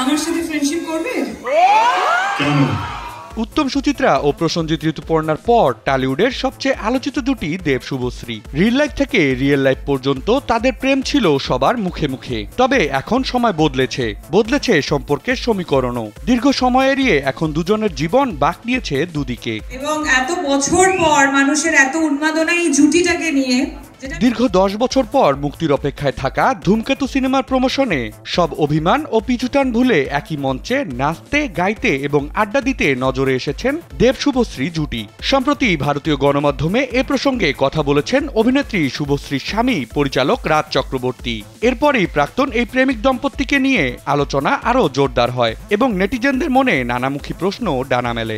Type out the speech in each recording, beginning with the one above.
আমার সাথে ফ্রেন্ডশিপ করবে? কেন? উত্তম সুচিত্রা ও প্রসেনজিৎ ঋতুপর্ণার পর টলিউডের সবচেয়ে আলোচিত জুটি দেব শুভশ্রী। রিল লাইফ থেকে রিয়েল লাইফ পর্যন্ত তাদের প্রেম ছিল সবার মুখে মুখে। তবে এখন সময় বদলেছে সম্পর্কের সমীকরণও। দীর্ঘ সময় এড়িয়ে এখন দুজনের জীবন বাঁক নিয়েছে দুদিকে। এবং এত বছর পর মানুষের এত উন্মাদনা এই জুটিটাকে নিয়ে। দীর্ঘ 10 বছর পর মুক্তির অপেক্ষায় থাকা ধূমকেতু সিনেমার প্রমোশনে সব অভিমান ও পিছুটান ভুলে একই মঞ্চে নাচতে, গাইতে এবং আড্ডা দিতে নজরে এসেছেন দেব শুভশ্রী জুটি। সম্প্রতি ভারতীয় গণমাধ্যমে এ প্রসঙ্গে কথা বলেছেন অভিনেত্রী শুভশ্রীর স্বামী পরিচালক রাজ চক্রবর্তী। এরপরই প্রাক্তন এই প্রেমিক দম্পতিকে নিয়ে আলোচনা আরও জোরদার হয় এবং নেটিজেনদের মনে নানামুখী প্রশ্ন ডানা মেলে।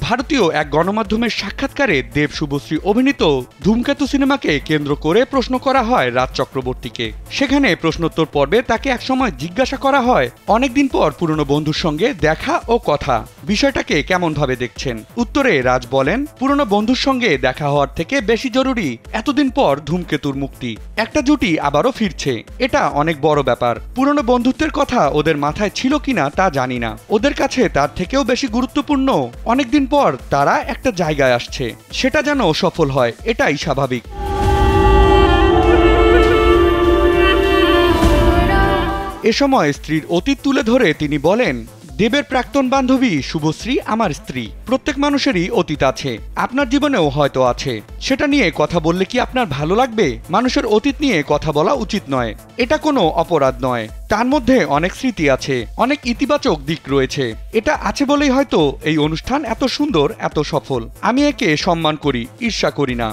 ভারতীয় এক গণমাধ্যমের সাক্ষাৎকারে দেব শুভশ্রী অভিনীত ধূমকেতু সিনেমাকে কেন্দ্র করে প্রশ্ন করা হয় রাজ চক্রবর্তীকে। সেখানে প্রশ্নোত্তর পর্বে তাকে একসময় জিজ্ঞাসা করা হয় অনেকদিন পর পুরনো বন্ধুর সঙ্গে দেখা ও কথা, বিষয়টাকে কেমন ভাবে দেখছেন। উত্তরে রাজ বলেন, পুরনো বন্ধুর সঙ্গে দেখা হওয়ার থেকে বেশি জরুরি এতদিন পর ধূমকেতুর মুক্তি। একটা জুটি আবারও ফিরছে, এটা অনেক বড় ব্যাপার। পুরনো বন্ধুত্বের কথা ওদের মাথায় ছিল কিনা তা জানি না। ওদের কাছে তার থেকেও বেশি গুরুত্বপূর্ণ অনেকদিন পর তারা একটা জায়গায় আসছে, সেটা যেন সফল হয়, এটাই স্বাভাবিক। এ সময় স্ত্রীর অতীত তুলে ধরে তিনি বলেন, দেবের প্রাক্তন বান্ধবী শুভশ্রী আমার স্ত্রী। প্রত্যেক মানুষেরই অতীত আছে, আপনার জীবনেও হয়তো আছে। সেটা নিয়ে কথা বললে কি আপনার ভালো লাগবে? মানুষের অতীত নিয়ে কথা বলা উচিত নয়, এটা কোনো অপরাধ নয়। তার মধ্যে অনেক স্মৃতি আছে, অনেক ইতিবাচক দিক রয়েছে। এটা আছে বলেই হয়তো এই অনুষ্ঠান এত সুন্দর, এত সফল। আমি একে সম্মান করি, ঈর্ষা করি না।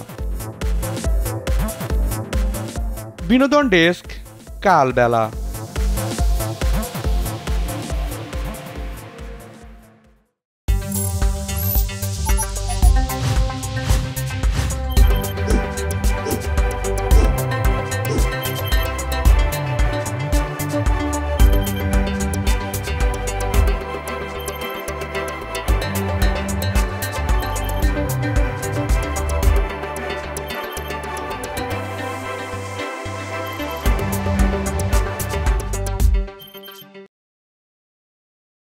বিনোদন ডেস্ক, কালবেলা।